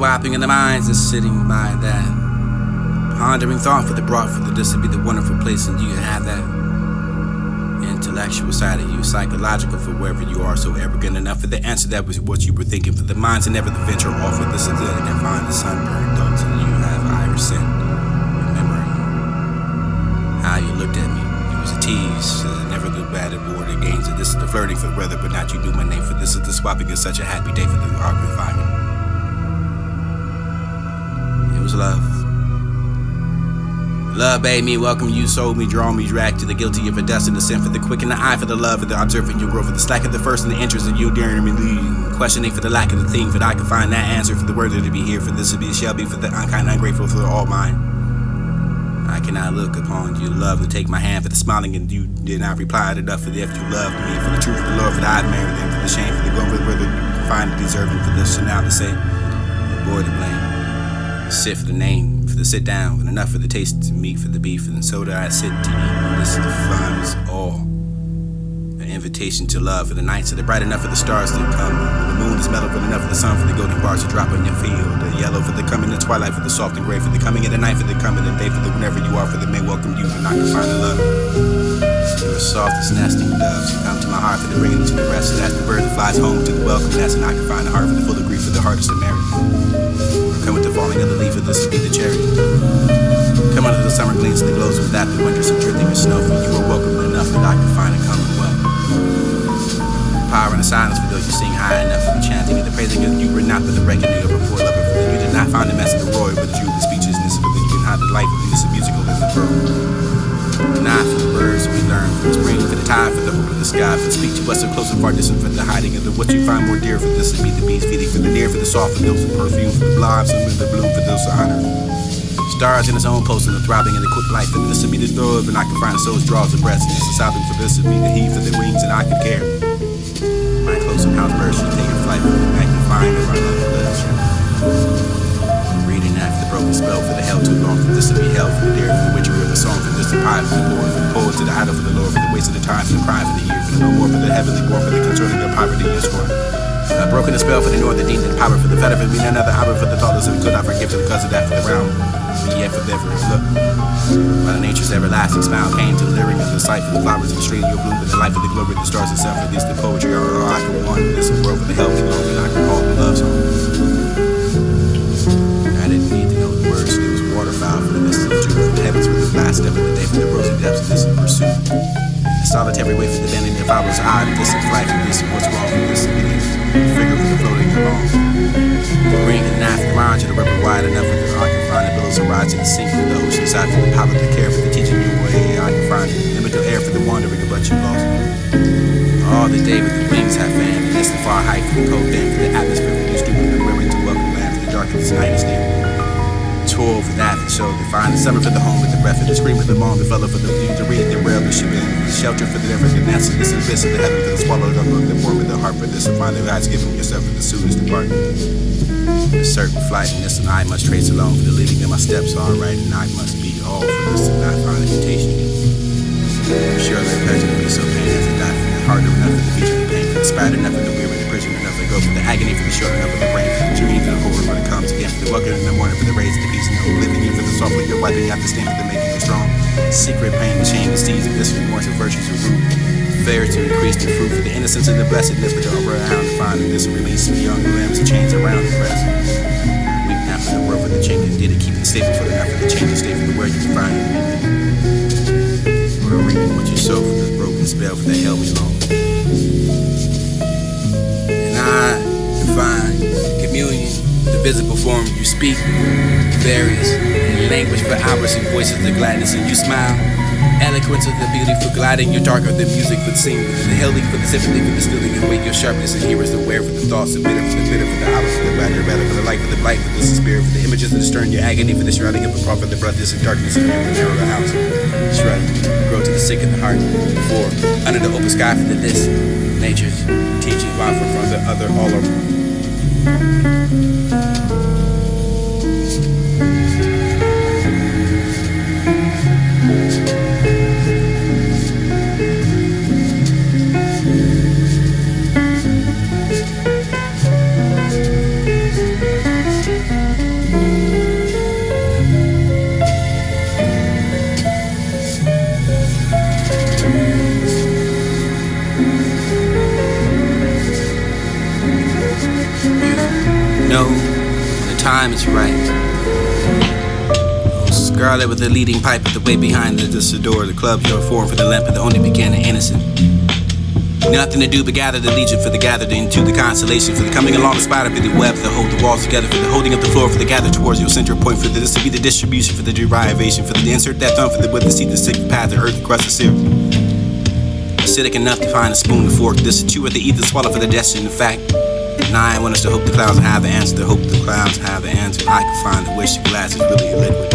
swapping in the minds and sitting by that pondering thought for the broad for the this to be the wonderful place, and you can have that intellectual side of you, psychological for wherever you are, so arrogant enough for the answer that was what you were thinking, for the minds and never the venture off with this and then and find the sunburned thoughts, and you have iris scent, remembering how you looked at me. It was a tease, never look bad at board of games, and this is the flirting for the weather, but not you knew my name, for this is the swapping is such a happy day for the argument finding. It was love. Love bade me, welcome you, sold me, draw me, drag to the guilty of a destiny, the sin for the quick and the eye for the love, for the observing your growth, for the slack of the first and the interest of you daring me leading, questioning for the lack of the thing, for that I can find that answer, for the worthy to be here, for this to be shall be, for the unkind, ungrateful, for all mine. I cannot look upon you, love, to take my hand for the smiling, and you did not reply enough for the if you loved me, for the truth of the Lord, for the I've married them, for the shame, for the going, for the whether you find it deserving, for this, so now to say, boy to blame. Sit for the name, for the sit down, and enough for the taste of meat, for the beef, and so do I sit to eat. This defines all. An invitation to love, for the nights are bright enough for the stars to come. The moon is mellow, for enough for the sun, for the golden bars to drop on your field. The yellow for the coming, the twilight for the soft and gray, for the coming of the night, for the coming of the day, for the whenever you are, for the may welcome you, and I can find the love. You're as soft as nesting doves, you come to my heart for the bringing to the rest, and as the bird that flies home to the welcome nest, and I can find the heart for the full of grief, for the hardest to marry. Come with the falling of the leaf, for this to be the cherry. Come under the summer gleams and the glows without the winters and drifting of snow, for you are welcome enough that I can find it coming well. Power in the silence, for though you sing high enough for the chanting and the praising of you, written out for the reckoning of a poor lover, for that you did not find the mess of the roar, but you the speechlessness, for that you can hide the life of this musical in the pearl. Not for the birds we learn, for the spring, for the tide, for the hope of the sky, for the speech to us so close and far distant, for the hiding of the what you find more dear, for this to be the bees feeding, for the near, for the soft, for those of perfume, for the blobs and with the bloom, for those of honor. Stars in its own post and the throbbing and the quick life, for this to be the love, and I can find the soul's draws the breath, and this is sobbing, for this to be the heat, for the wings, and I can care. My close and house birds should take a flight, for the magnifying of our love and literature. Reading after the broken spell, for the hell too long, for this to be hell, for the dare, for the witchery of the song, for this to pie, for the poor, for the poet to the idol, for the Lord, for the waste of the time, for the cry, for the ear, for the no more, for the heavenly born, for the concerning of poverty and scorn. Broken the spell for the north, the deemed in power, for the fetter, for me another hour, for the thoughtless and could I forgive, for the cause of that, for the realm, but yet for ever look. While the nature's everlasting smile came to the lyric of the sight, for the flowers of the street, your bloom, for the life of the glory, the stars itself, for this the poetry, or I can want, this is world, for the help me long, and I can call the love song. I didn't need to know the words, it was waterfowl, for the mist of the truth, from the heavens, for the blast of the day, for the rosy depths of this in pursuit. A solitary way for the bending of I was odd, and this is life, and this is what's wrong, for this is the figure for the floating along. The ring and knife, the margin, the rubber wide enough for the I can find the billows of rise and the sink for the ocean side, for the power to care, for the teaching you way I can find the limit of air for the wandering, but you lost. All the day with the wings have fanned, and it's the far height for the cold bend, for the atmosphere for the stupid, the river to welcome land, for the darkest night is near. Toil for that, for show, to find the summer for the home, with the breath of the scream of the moan, the fellow for the view, to read the rail, the ship in, the shelter for the never, the nest, and this abyss of the heaven, for the swallow, the book, the war with the heart, for this, to find the eyes giving yourself for the soonest depart. A certain flight, and this, and I must trace alone, for the leading of my steps, all right, and I must be all for this, and not find a temptation. Surely the pleasure to be so pain as to die for the heart, enough for the feature, the pain, for the spider, enough for the weary, the prison, enough for the go, for the agony, for the short, enough for the brain, for the journey to the horror when it comes again, for the welcome in the morning, for the raise, the peace, and the hope, living in for the soft, for your wiping out the stain, for the making you strong. Secret pain, the shame, the steeds, and this remorse, and virtues of root. Fair to increase the fruit, for the innocence and the blessedness, for the around to find, and this release of young limbs, chains around the breast. Weep now for the world, for the chink, and did it keep it stable, for the night, for the change, stay for the word you can find it. For reaping what you sow, for the broken spell, for the hell we long. And I define communion, the visible form you speak, varies in language for hours and voices, the gladness, and you smile. Eloquence of the beauty for gliding, you're darker than music for the singing, the healing for the sympathy, for the stilling, and weight your sharpness, and here is the wear for the thoughts, and bitter for the hour, for the rather, for the light, for the blight, for the spirit, for the images of the stern, your agony, for the shrouding of the prophet, the brightness and darkness of your narrow the house. Shroud, grow to the sick in the heart, for under the open sky for the this, nature's teaching, while from the other all over. Scarlet with the leading pipe at the way behind this door. The club you're formed for the lamp of the only beginning innocent. Nothing to do but gather the legion for the gathered into the constellation, for the coming along the spider be the web that hold the walls together, for the holding up the floor, for the gather towards your central point, for this to be the distribution, for the derivation, for the insert that thumb, for the with the seed, the sick path, the earth, the crust, the series. Acidic enough to find a spoon to fork, this to chew at the eat, the swallow for the destiny. In fact, I want us to hope the clouds have the answer, to hope the clouds have the answer. I can find the wish the glass is really a liquid.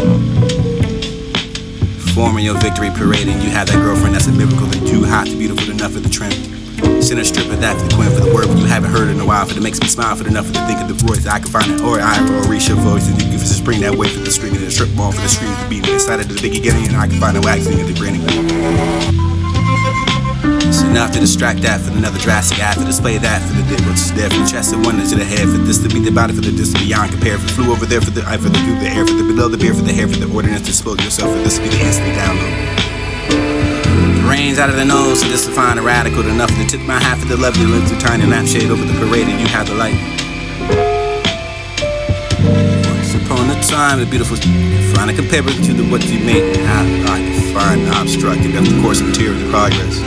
Forming your victory parade, and you have that girlfriend that's a miracle, and you hot, beautiful enough for the trend. Send a strip of that for the queen, for the word when you haven't heard in a while, for it makes me smile, for the enough for the think of the voice. I can find it, or I will reach your voice, and you give us a spring that way for the string, and the strip ball for the screen, the beating inside of the big beginning, and I can find the waxing of the grinning. It's enough to distract that for another drastic act, to display that for the dip, which is there for the chest and wonder to the head, for this to be the body, for the distant beyond compare, for the flew over there, for the eye, for the through the air, for the below the beer, for the hair, for the ordinance to expose yourself, for this to be the instant download. Rains out of the nose, so this to find a radical enough to tip my hat for the lovely lips to tiny lampshade over the parade, and you have the light. Once upon a time, the beautiful find a comparison to the what you made, and how I can find the obstructed of the course of material of progress.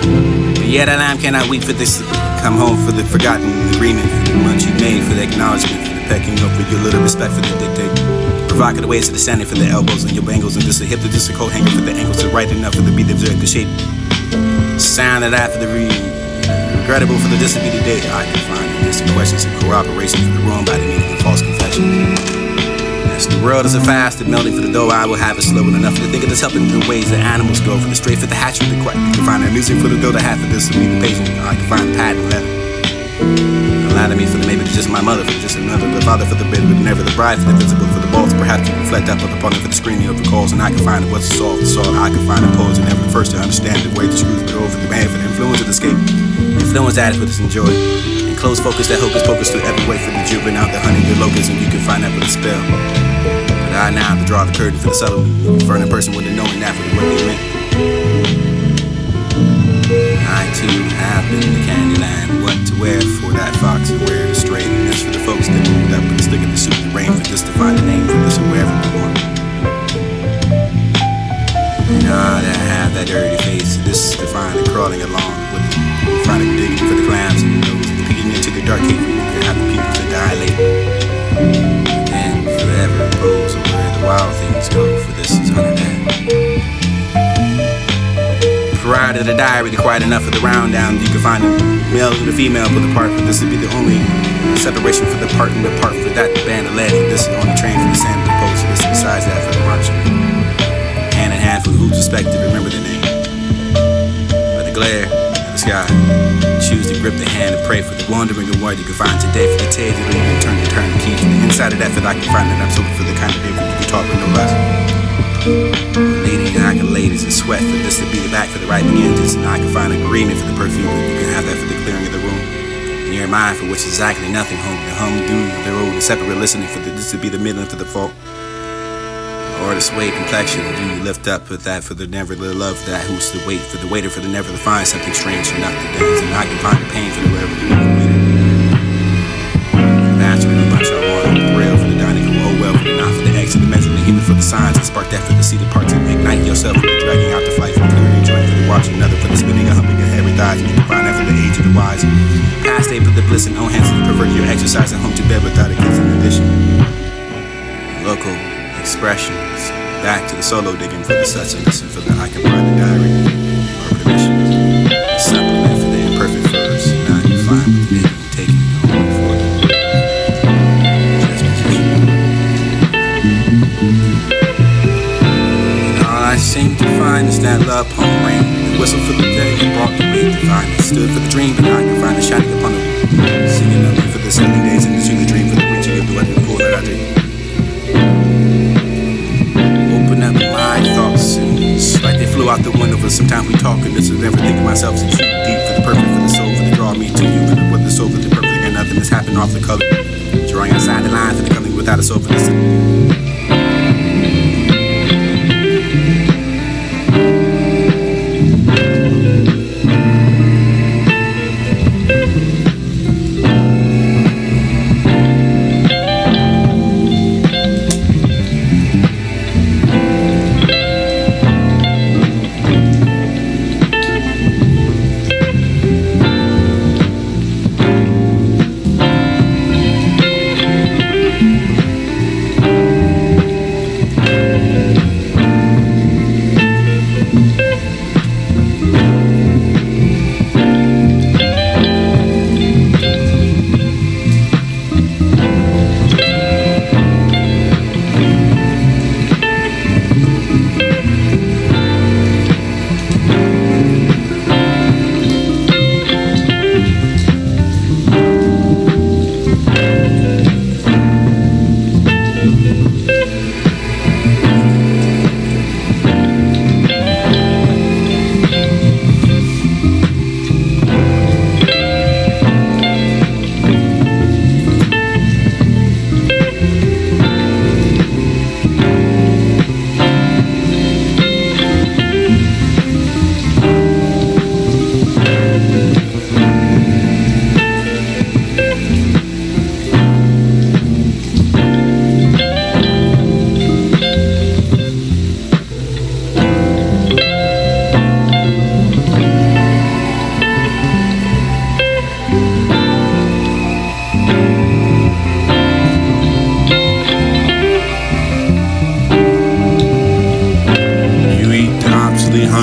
But yet that lamb cannot weep for this. Come home for the forgotten agreement, for the months you made, for the acknowledgement, for the pecking up, for your little respect for the dictate. Provocative ways to the standing for the elbows and your bangles, and just a hip to just a coat hanger for the ankles to right enough for the beat observe the shape. Sound of that for the regrettable for the disability day. I can find innocent questions and corroboration for the wrong by the meaning of false confession. As the world is a fast and melting for the dough, I will have it slow enough to think of this helping the ways that animals go, for the straight for the hatchet, the quiet. You can find the music for the dough, the hat for this to be the patient. I can find patent leather. Anatomy for the maybe just my mother, for just another, the father for the bed, but never the bride for the visible, for the balls, perhaps you reflect up upon it for the screening of the calls, and I can find it what's the solve, I can find the pose, and never the first to understand the way the screws but over the man for the influence of the escape. Influence adequate is enjoyed, and close focus that hocus pocus to every way for the juvenile, the honey, the locust, and you can find that with a spell. But I now have to draw the curtain for the subtle, for a person with the knowing that for the what they meant. I too have been in the Candyland, what to wear for that fox and where to stray. And this for the folks that moved up with the stick of the suit, the rain for this to find a name for this or wherever we want. And that have that dirty face, this is to find it crawling along with the find it digging for the clams and the nose, and peeking into the dark cave where you can have the people to dilate. And then forever goes where the wild things go, for this is under that. Prior to the diary, quiet enough for the round down. You can find the male and the female for the part, for this would be the only separation for the part and the part for that band of lead. This is on the train for the sand the post. This besides that for the marching. Hand in hand for who's expected, remember the name. By the glare of the sky, choose to grip the hand and pray for the wandering of what you can find today. For the tale that you can turn the key. From the inside of that, for I can find that I'm so for the kind of day where you can talk with no less. Ladies, I can ladies and sweat for this to be the back for the ripening engines, and I can find agreement for the perfume, and you can have that for the clearing of the room. And your mind for which is exactly nothing home, the humdrum of the road, and separate listening for this to be the midland for the fault. Or the sway complexion, do you lift up with that for the never the love that who's the wait for the waiter for the never to find something strange enough to dance, and I can find the pain for the wherever you waiter. Bastard, the bunch I want, the rail for the dining room, oh well for the not for the exit, the measurement, even for the signs, and spark that for the seated parts and ignite yourself for the dragging out the flight for the clearing, joint for the watching, another for the spinning, a humping, a hairy thighs, and you can find that for the age of the wise. Past day for the bliss and own hands, and pervert your exercise and home to bed without a kiss in addition. Local expressions, back to the solo digging for the such and listen for the I can find the diary or permissions. The supplement for the imperfect verse, and I can find what the digging and taking home for the transposition. And all I seem to find is that love pump rain, the whistle for the day and brought the weight divine. It stood for the dream, but I can find the shining upon the singing up for the 70 days and into the dream for the reaching of the weapon pool that I did. My thoughts, and it's like they flew out the window. But sometimes we talk, and this is never thinking myself to shoot deep for the perfect, for the soul, for the draw me to you, for the what the soul, for the perfect, and nothing has happened off the color. Drawing outside the line for the coming without a soul for this.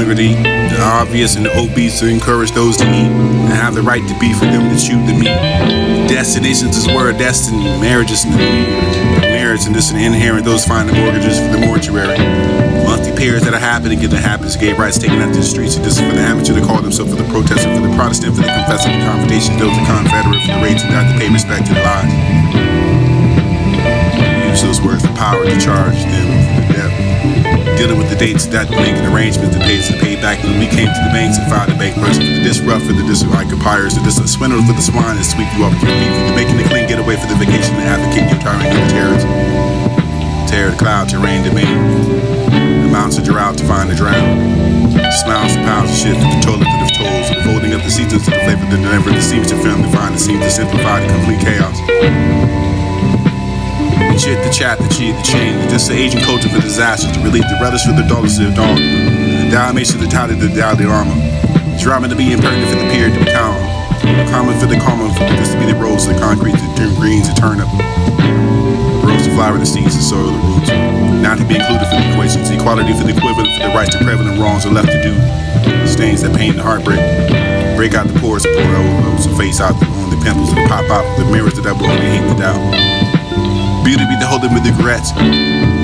liberty, the obvious and the obese, to encourage those to eat, and have the right to be for them to chew the meat. Destinations is word destiny, marriages and marriage, and this is inherent, those find the mortgages for the mortuary. Monthly periods that are happening, getting happens, gay rights taken out to the streets, and this is for the amateur to call themselves, for the protestant, for the Protestant, for the confessor, the confrontation, those the Confederate, for the raging not to pay respect to the lies. Use those words for power to charge them for the debt. Dealing with the dates that making arrangements, the dates to pay back when we came to the banks and filed the bank person for the disrupt, for the occupiers, the swindle for the swine and sweep you up your feet, for the making the clean getaway, for the vacation and advocate your tiring of the terrors. Terror the cloud to rain domain. The mountains of drought to find the drown. Smiles and pounds of shit for the toilet to the tolls, the folding up the seasons to the flavor, the deliver the seams to film, the find the seams to simplify the complete chaos. Shit, the chat, the cheat, the chain. This the aging culture for disaster. To relieve the relish for the dollars of the dog. The diamation, the touted, the dowdy armor. Drama to be impertinent for the period to be calm. Common for the common, for this to be the rose, the concrete, the turn greens, the turnip. Rose, the flower, the seeds, the soil, the roots. Not to be included for the equations. Equality for the equivalent, for the rights to prevalent wrongs are left to do. Stains that pain and heartbreak. Break out the pores, the pour overloads, the face out, the pimples, the pop out, the mirrors that will only hate the doubt. Beauty be the holding with regrets.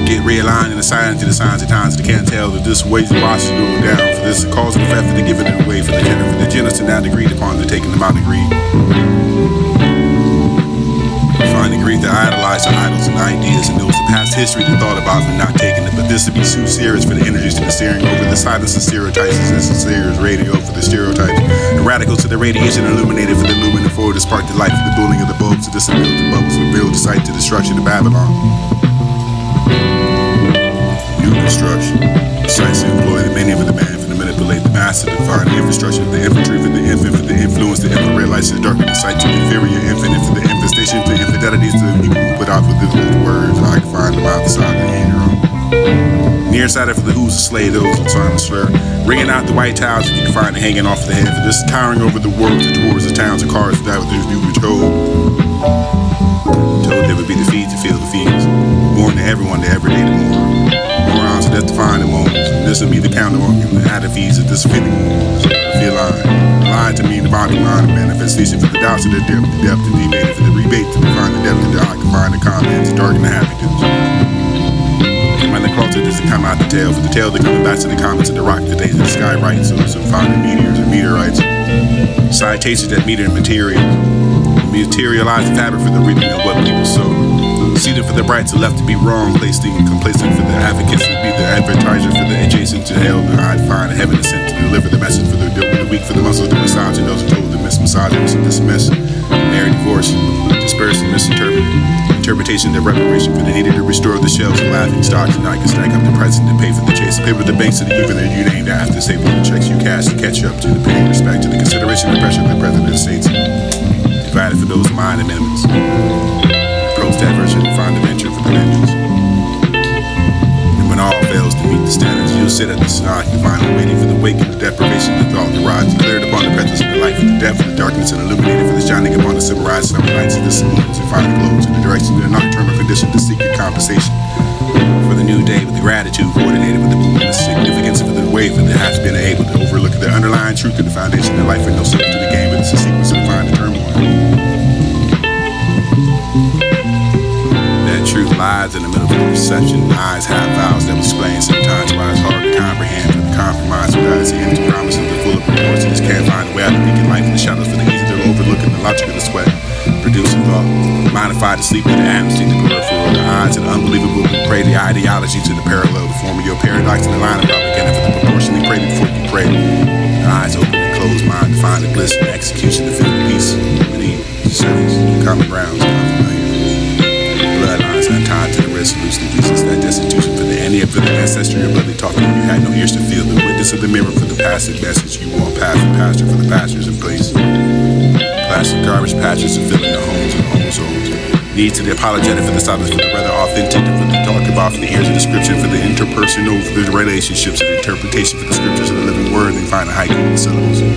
Get realigned in the silence to the signs of times that can't tell that this ways the wash to go down. For this cause and effect for the giving it away, for the generous and now agreed upon the taking them out of greed. Find the greed that idolize the idols and ideas and those the past history that thought about and not taking it. But this to be too serious for the energies to the steering over the silence of stereotypes and sincere radio for the stereotypes. The radical to the radiation illuminated for the luminous forward to spark the light for the building of the bulbs to disappear the bubbles to build the site to destruction of Babylon. New construction. Sites to employ the many of the man for the manipulate the master to define the infrastructure of the infantry for the infant for the influence the infrared lights to darken the sight to the inferior infinite for the infestation for the infidelities to the people who put out with the words I can find them out the side of the hand. Nearsighted for the who's a slay, those who turn slur. Ringing out the white towers that you can find hanging off the head for this towering over the world towards the towns and cars that with their new told there would be the feed to feel the feeds. More than everyone to every day to more. More on to death to find the moments. This would be the counter and the added feeds of this feeling. Feline. Lying to me in the body mind of manifestation for the doubts of the depth and debate for the rebate to define the depth of the I can find the comments, dark and the happiness. When the culture does come out the tail, for the tail that coming back to the comments of the rock, the days of the sky right, so find the meteors and meteorites. Citations that meter and materialize the fabric for the reading of what people sow. Seated for the bright to left to be wrong, placed in complacent for the advocates to be the advertiser for the adjacent to hell, and I'd find heaven is sent to deliver the message for the weak, for the muscles, the massage, and those who told the mismassage, dismiss, married, divorce, disperse, and misinterpret. Interpretation, the reparation for the needed to restore the shells and laughing stocks, and I can stack up the price and to pay for the chase. Pay with the banks of the even that you named after saving the checks you cash to catch up to the paying respect to the consideration and pressure of the President of the States. Divided for those mind amendments. Approach that version and find the venture for the vengeance. And when all fails to meet the standards, you'll sit at the snark and finally waiting for the wake and the deprivation of the thought to rise, declared upon the presence of the light for the depth of the darkness and illuminated for the shining upon the silver rise summer nights of the saloons and find the globes in the direction of the nocturnal condition to seek your compensation for the new day with the gratitude coordinated with the significance of the way that has been able to overlook the underlying truth of the foundation of life with no secret to the game, but it's a sequence of find the turmoil. That truth lies in the middle of the perception. Eyes have vows that will explain sometimes why it's hard to comprehend with the compromise without its end to promise of the full of proportions. Can't find a way out of thinking life in the shadows for the easy to overlook and the logic of the sweat. Producing thought, modified to sleep in the amnesty, the peripheral, the eyes to the unbelievable, pray the ideology to the parallel, the form of your paradox and the line of propaganda for the proportionally pray before you pray. The eyes open and closed mind to find the bliss and execution, the feel of peace, money, service, common grounds, unfamiliar. Bloodlines untied to the wrist, loosely resist that destitution for the any of the ancestry or bloodly talking. You had no ears to feel the witness of the mirror for the passive message. You walk past the pasture for the pastures in place. Plastic garbage patches of filling the homes and homes. Need to the apologetic for the silence, for the rather authentic, for the talk about for the ears of the scripture, for the interpersonal, for the relationships and the interpretation for the scriptures of the living word, and find the haiku in the syllables. And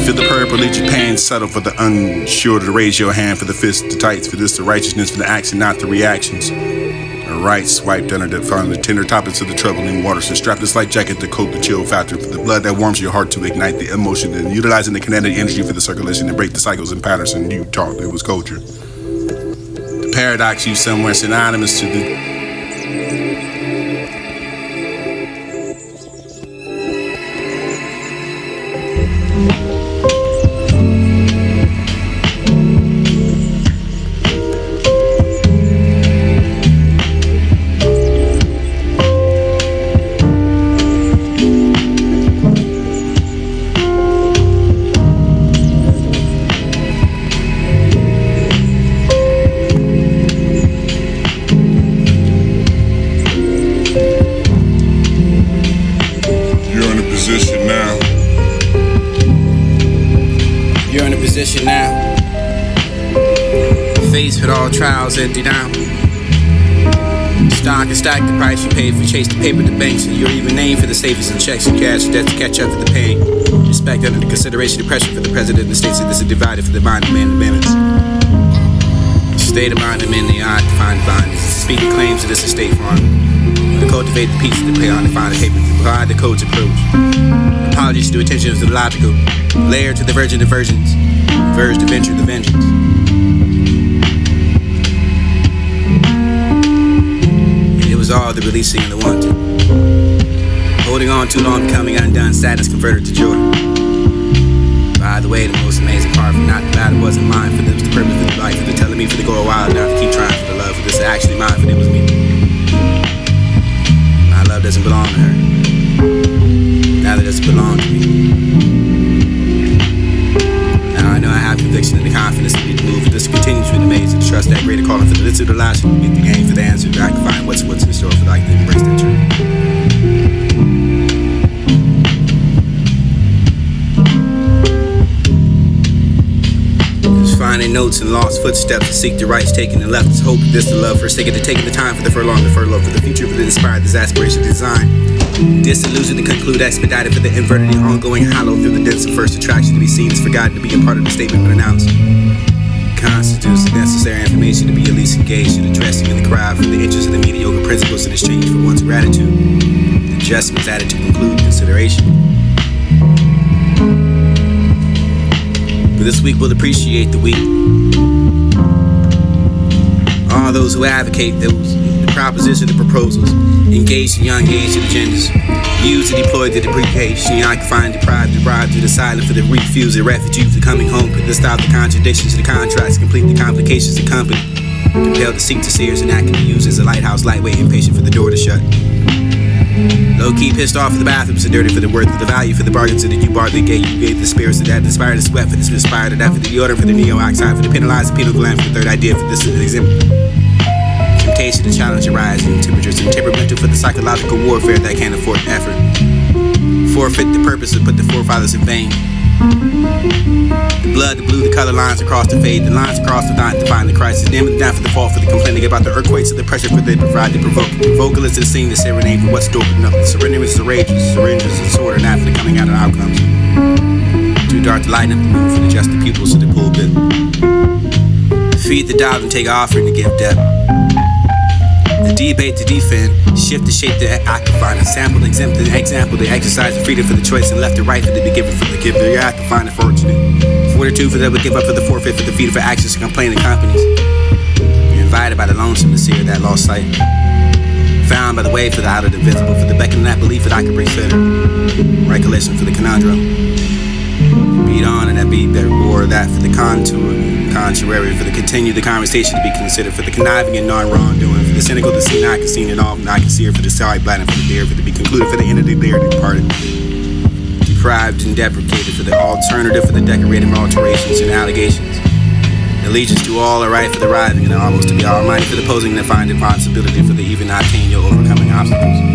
feel the purple, let your pain settle for the unsure to raise your hand for the fist, the tights, for this, the righteousness, for the action, not the reactions. A right, swiped under the found the tender topics of the troubling waters, and strapped this light jacket to coat the chill factor for the blood that warms your heart to ignite the emotion, and utilizing the kinetic energy for the circulation to break the cycles and patterns. And you taught it was culture. The paradox used somewhere synonymous to the position now. Faced with all trials empty now. Stock and stack the price you paid for chase the paper to banks, and you're even named for the savings and checks and cash debts to catch up for the pain. Respect under the consideration and pressure for the president and the states that this is divided for the mind of man and minutes. State of mind of men, the eye to find divine. Speaking claims of this estate farm. To cultivate the pieces to play on, to find the paper, to provide the code's approach. Apologies to attention to the logical, layer to the virgin of virgins, verge to venture the vengeance. It was all the releasing and the wanting. Holding on too long, becoming undone, sadness converted to joy. By the way, the most amazing part from not the matter wasn't mine, for this was the purpose of the life, for the telling me for the go a while now to keep trying for the love, for this is actually mine, for it was me. My love doesn't belong to her. Now that it doesn't belong to me. Now I know I have conviction and the confidence to be the move, for this continues with the maze, and to trust that greater calling for the little to the last, to get the game for the answer, that I can find what's in store for like to embrace that truth. Finding notes and lost footsteps to seek the rights taken and left. Hope this the love first taking the time for the furlong, the furlough for the future, for the inspired, this aspiration design. Disillusion to conclude, expedited for the inverted, the ongoing hollow through the dense of first attraction to be seen is forgotten to be a part of the statement when announced. Constitutes the necessary information to be at least engaged in addressing in the crowd for the interest of the mediocre principles in exchange for one's gratitude. Adjustments added to conclude consideration. This week we'll appreciate the weak. All those who advocate those, the proposition, the proposals, engaged in young age of agendas, used to deploy the depreciation, occupied, deprived through the silent for the refuse, the refugee for coming home, put the stop the contradictions to the contracts, complete the complications of company, compelled to seek to seers and that can be used as a lighthouse, lightweight, impatient for the door to shut. Low-key pissed off for the bathrooms and dirty for the worth of the value for the bargains that you barred the gate. You gave the spirits that inspired the sweat for this inspired to that for the deodorant for the neo-oxide for the penalized penal gland for the third idea for this example. Temptation to challenge your rising temperatures and temperamental for the psychological warfare that can't afford effort. Forfeit the purpose and put the forefathers in vain. The blood, the blue, the color lines across the fade, the lines across the night to find the crisis. Naming down for the fault, for the complaining about the earthquakes of the pressure for they provide, the provoking. The vocalists to sing the serenade for what's stored enough. The surrenders, the rages, syringes, and sword, and after the coming out of outcomes. Too dark to lighten up the mood for the just the pupils of the pulpit. Feed the doubt and take offering to give depth. The debate to defend, shift the shape to occupy, the sample, exempt the example, the exercise of freedom for the choice and left and right for the be given for the giver. The occupy the fortunate. Fortitude for them would give up for the forfeit for the feet for actions to complain in companies. You're invited by the lonesome to seer that lost sight. Found by the way for the out of the visible, for the beckoning that belief that I could bring fitter. Recollection for the conundrum. Beat on and that beat there, or that for the contour. Contrary for the continue the conversation to be considered, for the conniving and non-wrongdoing, for the cynical to see not seen it all, not concealed, for the sorry bladder, for the dare, for the be concluded, for the end of the dare departed, deprived and deprecated, for the alternative, for the decorative alterations and allegations, allegiance to all alright for the writhing and almost to be almighty, for the posing and the fine impossibility, for the even not attain your overcoming obstacles.